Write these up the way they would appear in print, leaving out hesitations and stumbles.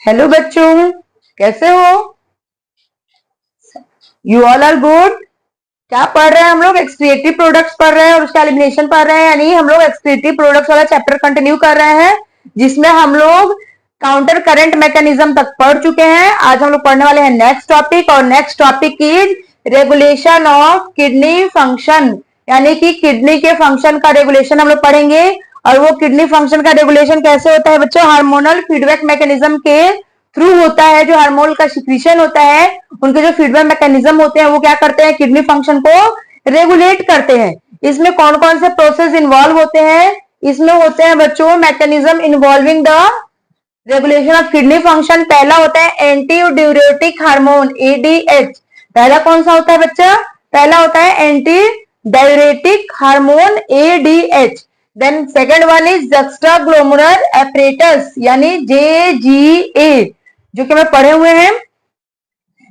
Hello बच्चों, कैसे हो? You all are good. क्या पढ़ रहे हैं हम लोग? एक्सक्रीएटिव प्रोडक्ट्स पढ़ रहे हैं और उसका एलिमिनेशन पढ़ रहे हैं। यानी हम लोग एक्सक्रीएटिव प्रोडक्ट्स वाला चैप्टर कंटिन्यू कर रहे हैं, जिसमें हम लोग काउंटर करंट मैकेनिज्म तक पढ़ चुके हैं। आज हम लोग पढ़ने वाले हैं नेक्स्ट टॉपिक, और next topic is regulation of kidney function. यानी कि किडनी के फंक्शन का रेगुलेशन हम लोग पढ़ेंगे। और वो किडनी फंक्शन का रेगुलेशन कैसे होता है बच्चों? हार्मोनल फीडबैक मैकेनिज्म के थ्रू होता है। जो हार्मोन का सिक्रीशन होता है, उनके जो फीडबैक मैकेनिज्म होते हैं, वो क्या करते हैं? किडनी फंक्शन को रेगुलेट करते हैं। इसमें कौन कौन से प्रोसेस इन्वॉल्व होते हैं? इसमें होते हैं बच्चों mechanism involving the regulation of kidney function. पहला होता है एंटी ड्यूरेटिक हार्मोन, एडीएच। पहला कौन सा होता है बच्चा? पहला होता है anti diuretic hormone, ADH. Then second one is juxtaglomerular apparatus, यानी जेजीए, जो कि मैं पढ़े हुए हैं।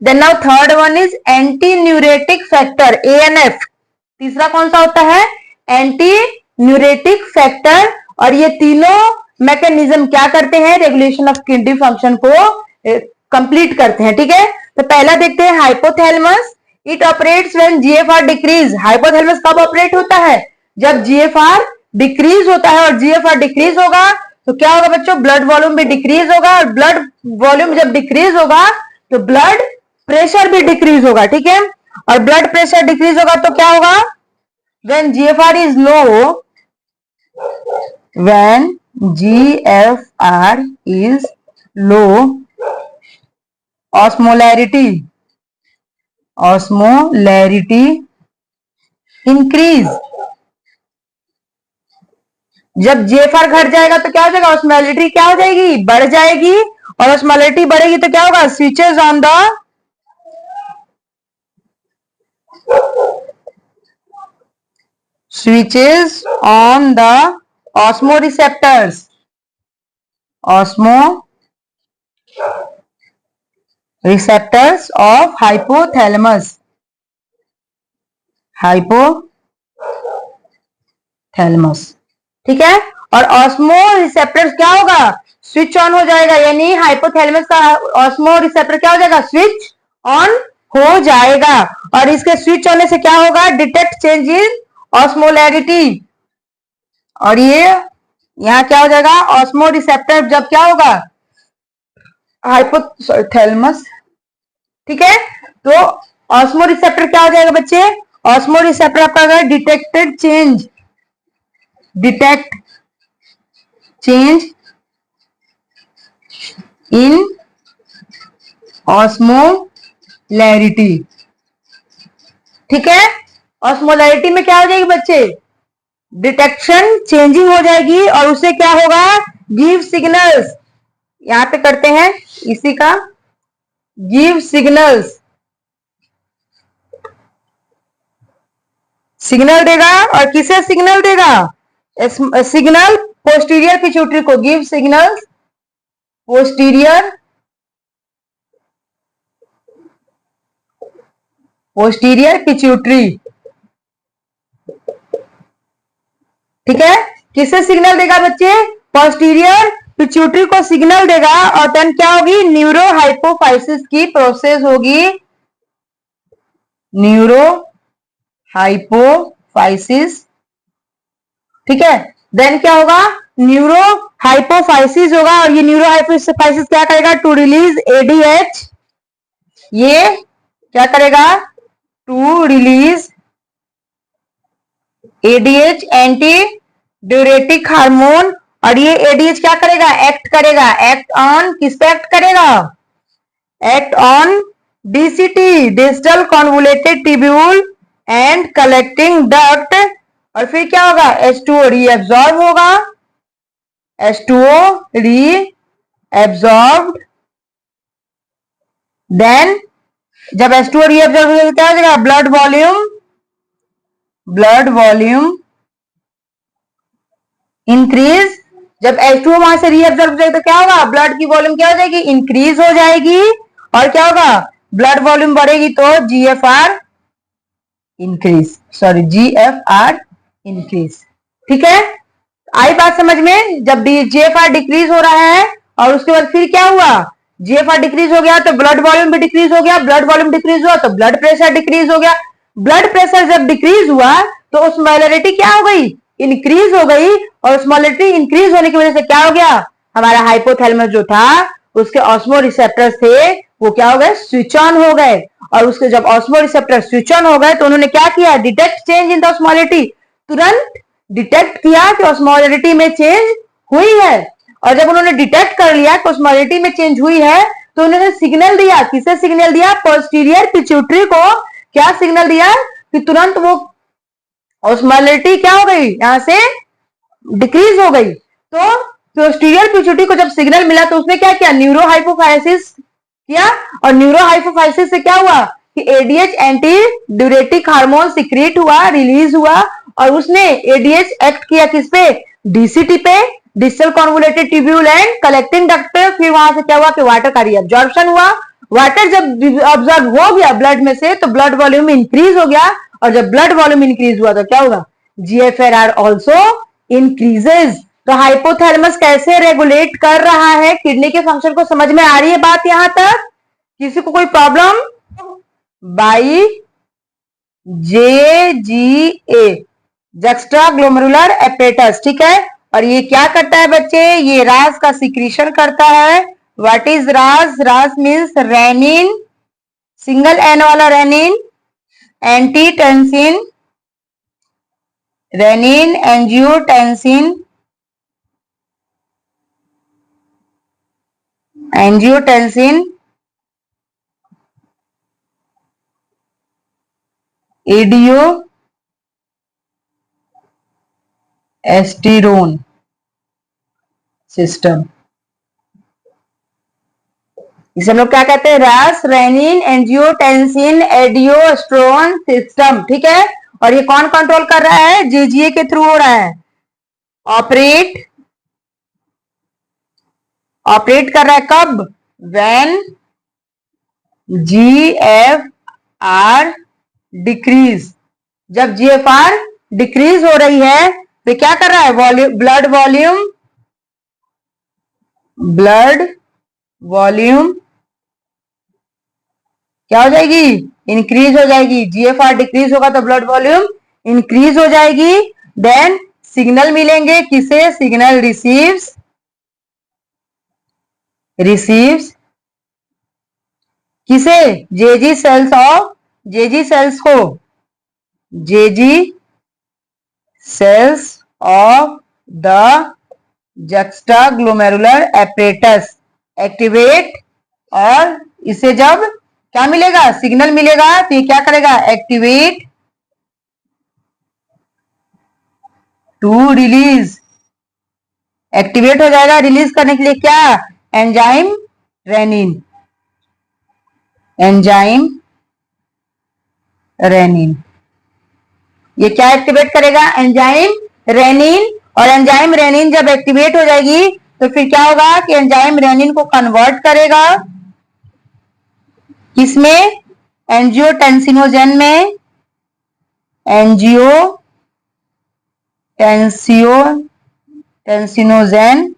Then now third one is anti natriuretic factor, ANF. तीसरा कौन सा होता है? Anti natriuretic factor. और ये तीनों मैकेनिज्म क्या करते हैं? रेगुलेशन ऑफ किडनी फंक्शन को कंप्लीट करते हैं। ठीक है, तो पहला देखते हैं hypothalamus. It operates when GFR decrease. Hypothalamus कब ऑपरेट होता है? जब जीएफआर डिक्रीज होता है। और जीएफआर डिक्रीज होगा तो क्या होगा बच्चों? ब्लड वॉल्यूम भी डिक्रीज होगा। और ब्लड वॉल्यूम जब डिक्रीज होगा तो ब्लड प्रेशर भी डिक्रीज होगा। ठीक है, और ब्लड प्रेशर डिक्रीज होगा तो क्या होगा? When GFR is low, when GFR is low, osmolarity increase। जब GFR घट जाएगा तो क्या हो जाएगा? ऑस्मोलैरिटी क्या हो जाएगी? बढ़ जाएगी। और ऑस्मोलैरिटी बढ़ेगी तो क्या होगा? Switches on the osmoreceptors of hypothalamus। ठीक है, और ऑस्मो रिसेप्टर्स क्या होगा? स्विच ऑन हो जाएगा। यानी हाइपोथैलेमस का ऑस्मो रिसेप्टर क्या हो जाएगा? स्विच ऑन हो जाएगा। और इसके स्विच होने से क्या होगा? Detect change in osmolarity. और ये यहां क्या हो जाएगा? ऑस्मो रिसेप्टर जब क्या होगा? हाइपोथैलेमस। ठीक है, तो ऑस्मो रिसेप्टर क्या हो जाएगा बच्चे? ऑस्मो रिसेप्टर आपका डिटेक्ट चेंज इन ऑस्मोलैरिटी। ठीक है, ऑस्मोलैरिटी में क्या हो जाएगी बच्चे? डिटेक्शन चेंजिंग हो जाएगी। और उससे क्या होगा? Give signals. यहां पे करते हैं इसी का, गिव सिग्नल्स, सिग्नल देगा। और किसे सिग्नल देगा? सिग्नल पोस्टीरियर पिट्यूटरी को। Give signals posterior pituitary. ठीक है, किसे सिग्नल देगा बच्चे? पोस्टीरियर पिट्यूटरी को सिग्नल देगा। और देन क्या होगी? न्यूरो हाइपोफाइसिस की प्रोसेस होगी। Neuro hypophysis. ठीक है, देन क्या होगा? न्यूरो हाइपोफाइसिस होगा। और ये न्यूरो हाइपोफाइसिस क्या करेगा? To release ADH. ये क्या करेगा? To release ADH, anti diuretic hormone. और ये एडीएच क्या करेगा? एक्ट करेगा। एक्ट ऑन, किस पे एक्ट करेगा? Act on DCT, digital convoluted tubule and collecting duct. और फिर क्या होगा? H2O रीएब्सॉर्ब होगा। H2O रीएब्सॉर्ब्ड। देन जब H2O रीएब्सॉर्ब होगा क्या हो जाएगा? Blood volume increase. जब H2O वहां से रीएब्सॉर्ब हो जाएगा तो क्या होगा? ब्लड की वॉल्यूम क्या हो जाएगी? इंक्रीज हो जाएगी। और क्या होगा? ब्लड वॉल्यूम बढ़ेगी तो GFR इंक्रीज। ठीक है, आई बात समझ में? जब GFR डिक्रीज हो रहा है और उसके बाद फिर क्या हुआ? जीएफआर डिक्रीज हो गया तो ब्लड वॉल्यूम भी डिक्रीज हो गया, ब्लड वॉल्यूम डिक्रीज हुआ तो ब्लड प्रेशर डिक्रीज हो गया, ब्लड प्रेशर जब डिक्रीज हुआ तो ऑस्मोलैरिटी क्या हो गई, इंक्रीज हो गई, और ऑस्मोलैरिटी इंक्रीज होने की वजह से क्या हो गया, हमारा हाइपोथैलेमस जो था उसके ऑस्मो रिसेप्टर्स थे वो क्या हो गए, स्विच ऑन हो गए, और उसके जब ऑस्मो रिसेप्टर स्विच ऑन हो गए तो उन्होंने क्या किया, detect change in the osmolarity, तुरंत डिटेक्ट किया कि ऑस्मोलैरिटी में चेंज हुई है, और जब उन्होंने डिटेक्ट कर लिया कि ऑस्मोलैरिटी में चेंज हुई है तो उन्होंने सिग्नल दिया, किसे सिग्नल दिया, पोस्टीरियर पिट्यूटरी को क्या सिग्नल दिया कि तुरंत वो ऑस्मोलैरिटी क्या हो गई, यहां से डिक्रीज हो गई। तो पोस्टीरियर पिट्यूटरी को जब सिग्नल मिला तो उसने क्या किया, न्यूरोहाइपोफाइसिस किया, और न्यूरोहाइपोफाइसिस से क्या हुआ कि ADH anti diuretic hormone secrete हुआ, रिलीज हुआ, और उसने एडीएच एक्ट किया किस पे, डीसीटी पे, distal convoluted tubule and collecting duct पे। फिर वहां से क्या हुआ कि वाटर का रीअब्जॉर्प्शन हुआ, वाटर जब ऑब्जॉर्ब हो गया ब्लड में से तो ब्लड वॉल्यूम इंक्रीज हो गया, और जब ब्लड वॉल्यूम इंक्रीज हुआ तो क्या होगा, जीएफआर ऑल्सो इंक्रीजेज। तो हाइपोथैलेमस कैसे रेगुलेट कर रहा है किडनी के फंक्शन को, समझ में आ रही है बात यहां तक, किसी को कोई problem, by JGA juxtaglomerular apparatus, ठीक है। और ये क्या करता है बच्चे, ये रास का सिक्रीशन करता है। What is RAS, RAS means renin, single N वाला renin, angiotensin, renin angiotensin, angiotensin, aldosterone system, इसे हम लोग क्या कहते हैं, रास रेनिन एंजियोटेंसिन एडियोस्ट्रोन सिस्टम, ठीक है। और ये कौन कंट्रोल कर रहा है, जेजीए के थ्रू हो रहा है, ऑपरेट कर रहा है कब, व्हेन जीएफआर डिक्रीज, जब जीएफआर डिक्रीज हो रही है तो क्या कर रहा है, ब्लड वॉल्यूम क्या हो जाएगी, इंक्रीज हो जाएगी, जीएफआर डिक्रीज होगा तो ब्लड वॉल्यूम इंक्रीज हो जाएगी। देन सिग्नल मिलेंगे किसे, सिग्नल रिसीव्स किसे, जेजी सेल्स को, जेजी sales of the juxtaglomerular apparatus activate, और इसे जब क्या मिलेगा, सिग्नल मिलेगा तो ये क्या करेगा, एक्टिवेट टू रिलीज, एक्टिवेट हो जाएगा रिलीज करने के लिए क्या, एंजाइम रेनिन, ये क्या एक्टिवेट करेगा, एंजाइम रेनिन, और एंजाइम रेनिन जब एक्टिवेट हो जाएगी तो फिर क्या होगा कि एंजाइम रेनिन को कन्वर्ट करेगा किसमें, एंजियोटेंसिनोजेन में, टेंसिनोजेन,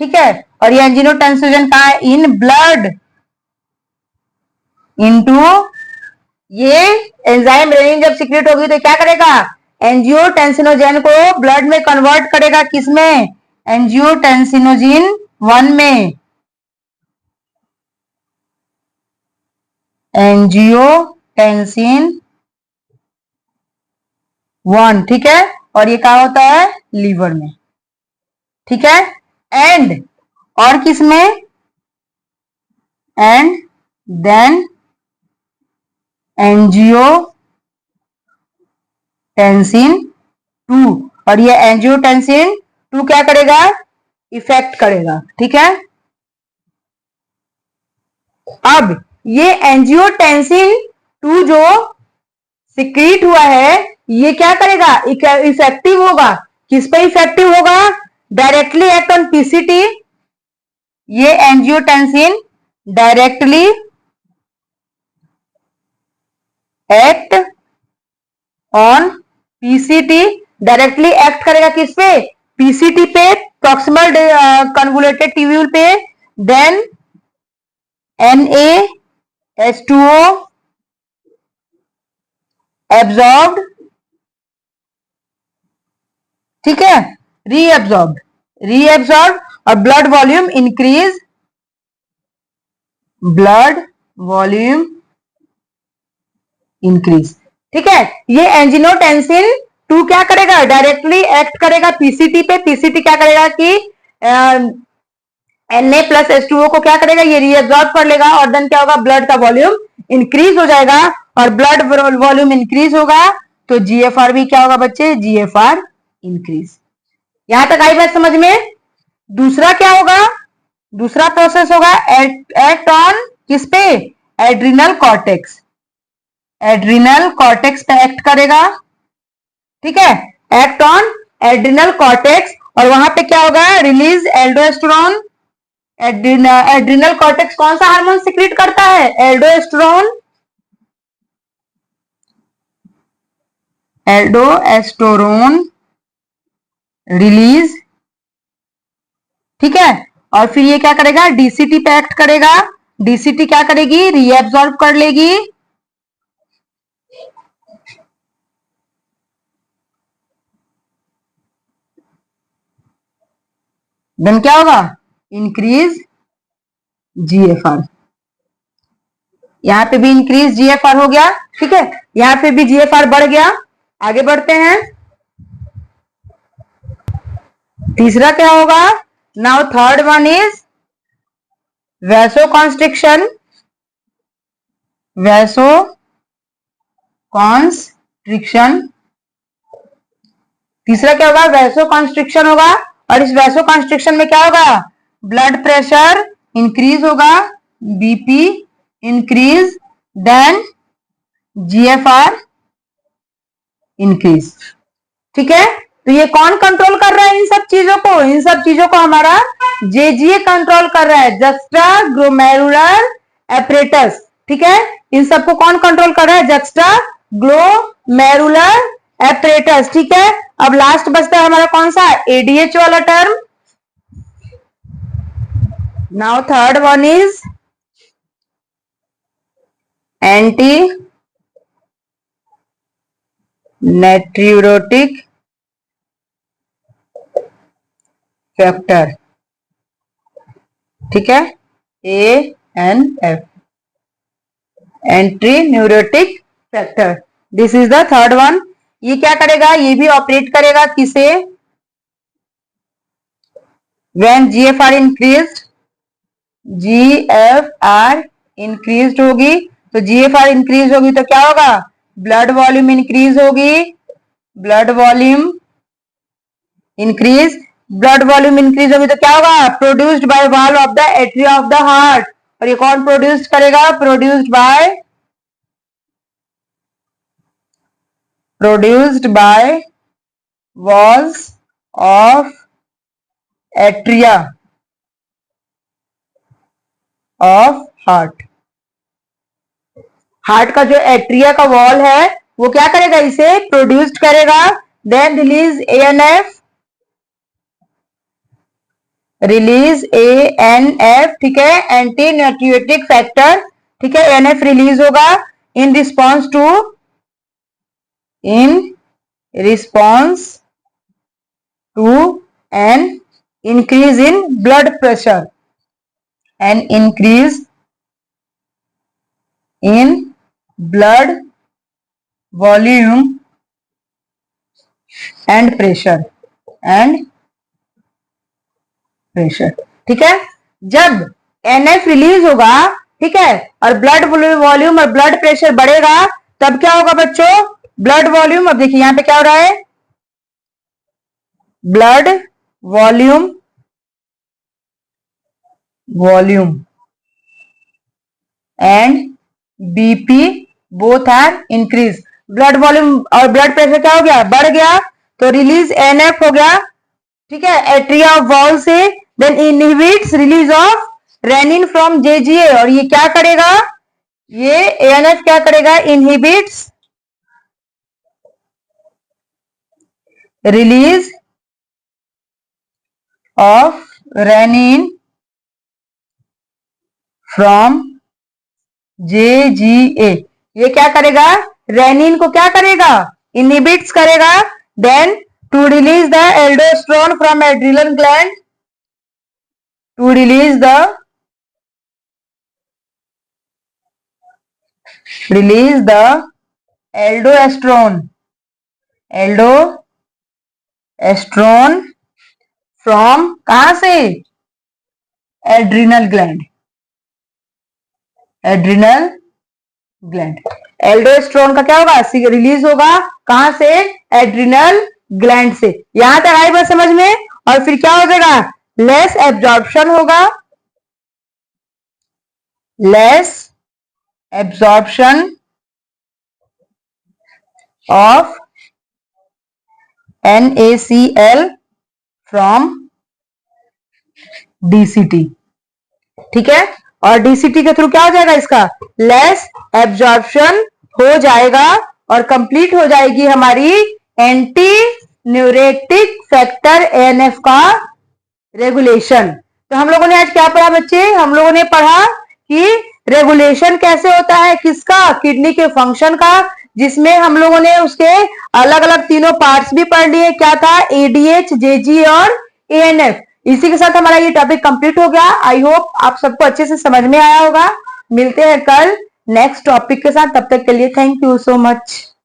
ठीक है। और ये एंजियोटेंसिनोजेन कहा है, इन ब्लड, इनटू, ये एंजाइम रेनिन जब सीक्रेट होगी तो क्या करेगा, एंजियोटेंसिनोजेन को ब्लड में कन्वर्ट करेगा किसमें, एंजियोटेंसिनोजिन 1 में, एंजियोटेंसिन 1, ठीक है। और ये क्या होता है, लीवर में, ठीक है। एंड और किसमें, एंड देन एंजियोटेंसिन 2, और ये एंजियोटेंसिन 2 क्या करेगा, इफेक्ट करेगा, ठीक है। अब ये एंजियोटेंसिन 2 जो सिक्रीट हुआ है ये क्या करेगा, इफेक्टिव होगा, किस पे इफेक्टिव होगा, डायरेक्टली एक्ट ऑन पीसीटी, ये angiotensin directly act on PCT, directly act करेगा किस पे, पीसीटी पे, प्रॉक्सिमल कन्वोलेटेड ट्यूब्यूल पे। देन Na, H2O एब्जॉर्ब्ड, ठीक है, रीएब्जॉर्ब और blood volume increase, blood volume increase, ठीक है। ये एंजियोटेंसिन 2 क्या करेगा, डायरेक्टली एक्ट करेगा पीसीटी पे। पीसीटी क्या करेगा कि Na+H2O को क्या करेगा, ये रीएब्जॉर्ब कर लेगा और देन क्या होगा, ब्लड का वॉल्यूम इंक्रीज हो जाएगा और ब्लड वॉल्यूम इंक्रीज होगा तो जीएफआर भी क्या होगा बच्चे, जीएफआर इंक्रीज। यहां तक आई बात समझ में। दूसरा क्या होगा, दूसरा प्रोसेस होगा एक्ट ऑन किस पे, एड्रिनल कॉर्टेक्स। एड्रिनल कॉर्टेक्स पे एक्ट करेगा, ठीक है, एक्ट ऑन एड्रिनल कॉर्टेक्स और वहां पे क्या होगा, रिलीज एल्डोस्टेरोन। एड्रिनल कॉर्टेक्स कौन सा हार्मोन सिक्रीट करता है, एल्डोस्टेरोन। एल्डोस्टेरोन रिलीज, ठीक है। और फिर ये क्या करेगा, डीसीटी पे एक्ट करेगा। डीसीटी क्या करेगी, रीएब्सॉर्ब कर लेगी, देन क्या होगा, इंक्रीज जीएफआर। यहां पे भी इंक्रीज जीएफआर हो गया, ठीक है, यहां पे भी जीएफआर बढ़ गया। आगे बढ़ते हैं, तीसरा क्या होगा, now third one is vasoconstriction. Vasoconstriction, तीसरा क्या होगा, वैसोकॉन्स्ट्रिक्शन होगा और इस वैसोकॉन्स्ट्रिक्शन में क्या होगा, ब्लड प्रेशर इंक्रीज होगा, BP increase, then GFR increase, ठीक है। तो ये कौन कंट्रोल कर रहा है इन सब चीजों को, इन सब चीजों को हमारा जेजीए कंट्रोल कर रहा है, जस्टा ग्लोमेरुलर एपरेटस, ठीक है। इन सबको कौन कंट्रोल कर रहा है, जस्टा ग्लोमेरुलर एपरेटस, ठीक है। अब लास्ट बचता है हमारा कौन सा, एडीएच वाला term. Now third one is anti natriuretic factor, ठीक है, ANF, anti natriuretic factor, this is the third one. ये क्या करेगा, ये भी ऑपरेट करेगा किसे, when GFR increased, GFR increase होगी तो जीएफआर इंक्रीज होगी तो क्या होगा, ब्लड वॉल्यूम इंक्रीज होगी, blood volume increase, blood volume increase होगी तो क्या होगा, produced by wall of the atria of the heart. और ये कौन प्रोड्यूस करेगा, produced by walls of atria of heart. Heart का जो एट्रिया का वॉल है वो क्या करेगा, इसे प्रोड्यूस्ड करेगा, देन रिलीज एएनएफ, ठीक है, एंटी नेट्रियोटिक फैक्टर, ठीक है, एएनएफ रिलीज होगा in response to an increase in blood pressure, an increase in blood volume and pressure, ठीक है। जब एनएफ रिलीज होगा, ठीक है, और ब्लड वॉल्यूम और ब्लड प्रेशर बढ़ेगा तब क्या होगा बच्चों, ब्लड वॉल्यूम, अब देखिए यहां पे क्या हो रहा है, blood volume and BP both are increase. Blood volume और ब्लड प्रेशर क्या हो गया, बढ़ गया तो रिलीज एनएफ हो गया, ठीक है, एट्रिया ऑफ वॉल से, then inhibits release of renin from JGA. और ये क्या करेगा, ये एएनएफ क्या करेगा, inhibits release of renin from JGA, ये क्या करेगा, रेनिन को क्या करेगा, इनहिबिट्स करेगा। Then to release the aldosterone from adrenal gland, to release the aldosterone from कहां से, एड्रिनल ग्लैंड, एल्डोस्टेरोन का क्या होगा, रिलीज होगा कहां से, एड्रिनल ग्लैंड से। यहां तक आई बात समझ में। और फिर क्या हो जाएगा, लेस एब्जॉर्प्शन होगा, less absorption of NaCl from DCT, ठीक है। और DCT के थ्रू क्या हो जाएगा, इसका लेस एब्जॉर्प्शन हो जाएगा और कंप्लीट हो जाएगी हमारी एंटी न्यूरेटिक फैक्टर ANF का रेगुलेशन। तो हम लोगों ने आज क्या पढ़ा बच्चे, हम लोगों ने पढ़ा कि रेगुलेशन कैसे होता है, किसका, किडनी के फंक्शन का, जिसमें हम लोगों ने उसके अलग अलग तीनों पार्ट्स भी पढ़ लिए। क्या था, ADH, JG और ANF। इसी के साथ हमारा ये टॉपिक कंप्लीट हो गया। आई होप आप सबको अच्छे से समझ में आया होगा। मिलते हैं कल नेक्स्ट टॉपिक के साथ, तब तक के लिए थैंक यू सो मच।